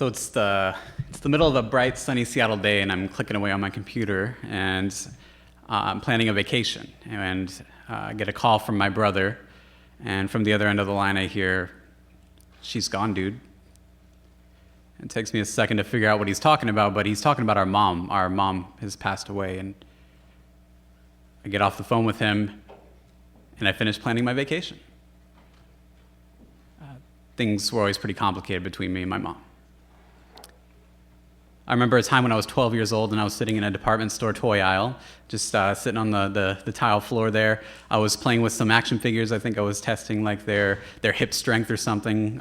So it's the middle of a bright, sunny Seattle day, and I'm clicking away on my computer, and I'm planning a vacation. And I get a call from my brother, and from the other end of the line, I hear, "She's gone, dude." It takes me a second to figure out what he's talking about, but he's talking about our mom. Our mom has passed away, and I get off the phone with him, and I finish planning my vacation. Things were always pretty complicated between me and my mom. I remember a time when I was 12 years old and I was sitting in a department store toy aisle, just sitting on the tile floor there. I was playing with some action figures. I think I was testing like their hip strength or something,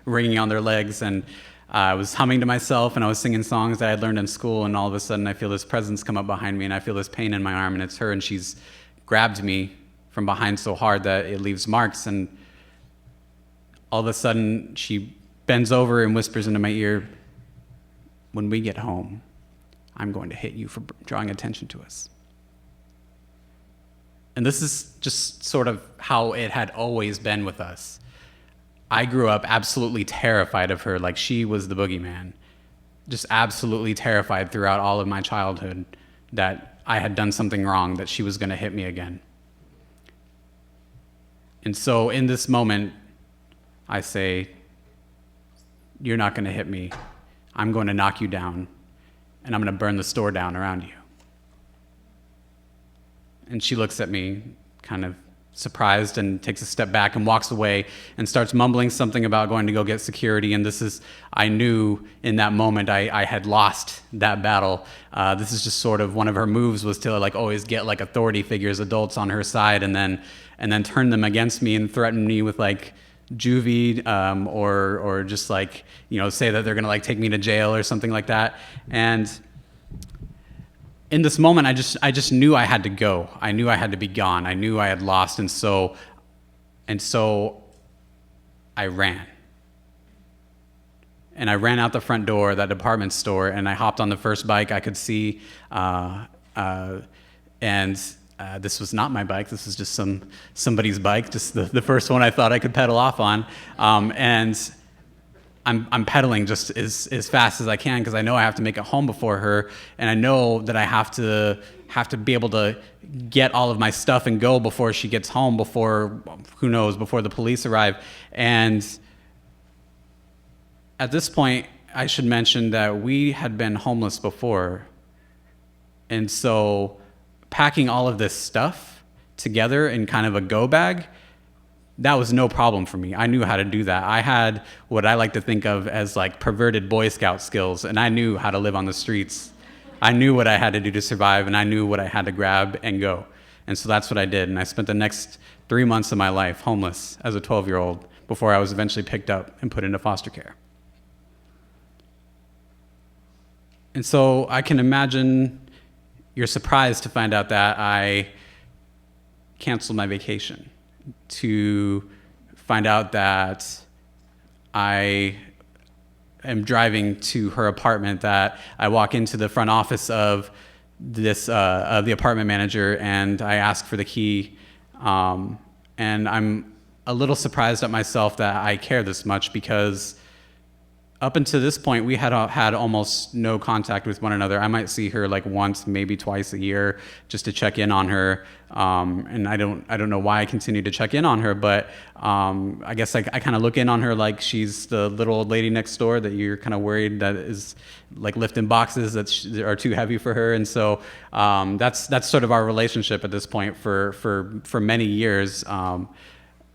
ringing on their legs, and I was humming to myself and I was singing songs that I had learned in school, and all of a sudden I feel this presence come up behind me and I feel this pain in my arm, and it's her, and she's grabbed me from behind so hard that it leaves marks, and all of a sudden she bends over and whispers into my ear, "When we get home, I'm going to hit you for drawing attention to us." And this is just sort of how it had always been with us. I grew up absolutely terrified of her, like she was the boogeyman. Just absolutely terrified throughout all of my childhood that I had done something wrong, that she was going to hit me again. And so in this moment, I say, "You're not going to hit me. I'm going to knock you down, and I'm going to burn the store down around you." And she looks at me kind of surprised and takes a step back and walks away and starts mumbling something about going to go get security. And I knew in that moment I had lost that battle. This is just sort of one of her moves, was to like always get like authority figures, adults on her side, and then turn them against me and threaten me with like juvie, or just like, say that they're gonna like take me to jail or something like that. And in this moment, I just knew I had to go. I knew I had to be gone. I knew I had lost, and so I ran. And I ran out the front door of that department store, and I hopped on the first bike I could see, this was not my bike. This was just somebody's bike, just the first one I thought I could pedal off on. And I'm pedaling just as fast as I can, because I know I have to make it home before her, and I know that I have to be able to get all of my stuff and go before she gets home, before the police arrive. And at this point, I should mention that we had been homeless before, and so packing all of this stuff together in kind of a go bag, that was no problem for me. I knew how to do that. I had what I like to think of as like perverted Boy Scout skills, and I knew how to live on the streets. I knew what I had to do to survive, and I knew what I had to grab and go. And so that's what I did, and I spent the next 3 months of my life homeless as a 12-year-old before I was eventually picked up and put into foster care. And so I can imagine you're surprised to find out that I canceled my vacation, to find out that I am driving to her apartment, that I walk into the front office of the apartment manager, and I ask for the key. And I'm a little surprised at myself that I care this much, because up until this point, we had almost no contact with one another. I might see her like once, maybe twice a year, just to check in on her. And I don't know why I continue to check in on her, but I guess I kind of look in on her like she's the little old lady next door that you're kind of worried that is like lifting boxes that are too heavy for her. And so that's sort of our relationship at this point for many years.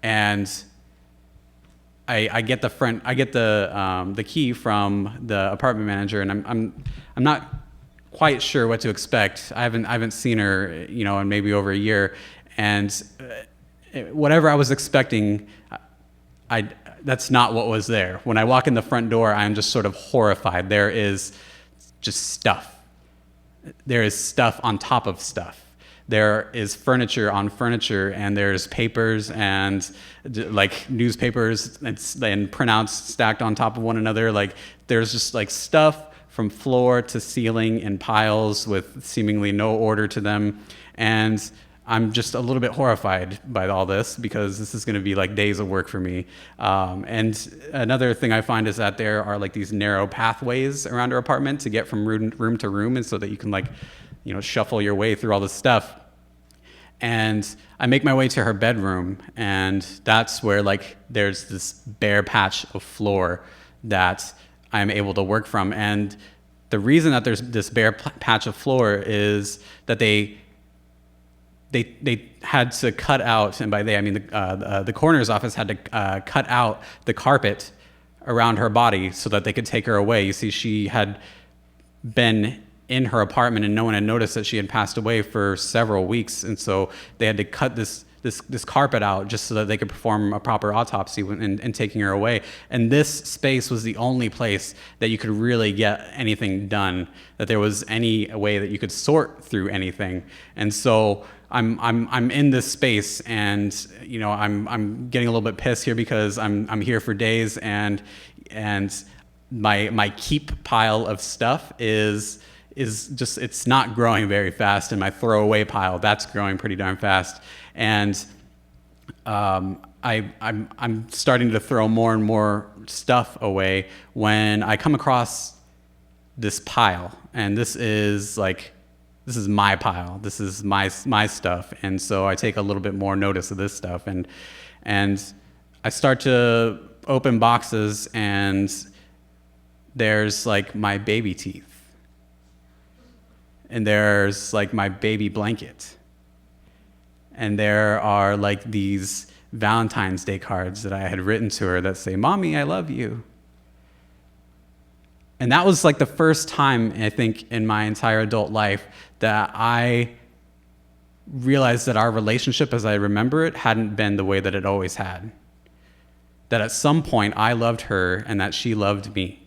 And I get the key from the apartment manager, and I'm not quite sure what to expect. I haven't seen her, in maybe over a year, and whatever I was expecting, that's not what was there. When I walk in the front door, I'm just sort of horrified. There is just stuff. There is stuff on top of stuff. There is furniture on furniture, and there's papers and like newspapers and printouts stacked on top of one another. Like there's just like stuff from floor to ceiling in piles with seemingly no order to them. And I'm just a little bit horrified by all this because this is going to be like days of work for me. And another thing I find is that there are like these narrow pathways around our apartment to get from room to room, and so that you can like, shuffle your way through all this stuff. And I make my way to her bedroom, and that's where like there's this bare patch of floor that I'm able to work from. And the reason that there's this bare patch of floor is that they had to cut out, and by they I mean the coroner's office had to cut out the carpet around her body so that they could take her away. You see, she had been in her apartment and no one had noticed that she had passed away for several weeks, and so they had to cut this carpet out just so that they could perform a proper autopsy in taking her away. And this space was the only place that you could really get anything done, that there was any way that you could sort through anything. And so I'm in this space, and I'm getting a little bit pissed here because I'm here for days, and my keep pile of stuff is just, it's not growing very fast, and my throwaway pile, that's growing pretty darn fast. And I'm starting to throw more and more stuff away when I come across this pile, and this is my pile. This is my stuff. And so I take a little bit more notice of this stuff, and I start to open boxes, and there's like my baby teeth, and there's like my baby blanket, and there are like these Valentine's Day cards that I had written to her that say, "Mommy, I love you." And that was like the first time, I think, in my entire adult life that I realized that our relationship, as I remember it, hadn't been the way that it always had. That at some point I loved her and that she loved me.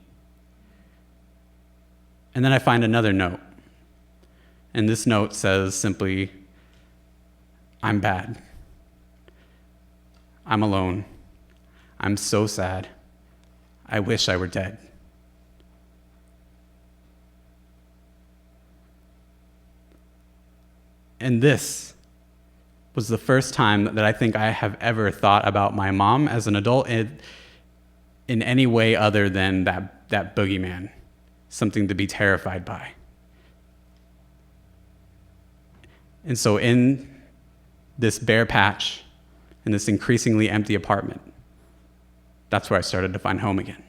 And then I find another note. And this note says simply, "I'm bad. I'm alone. I'm so sad. I wish I were dead." And this was the first time that I think I have ever thought about my mom as an adult in any way other than that boogeyman, something to be terrified by. And so in this bare patch, in this increasingly empty apartment, that's where I started to find home again.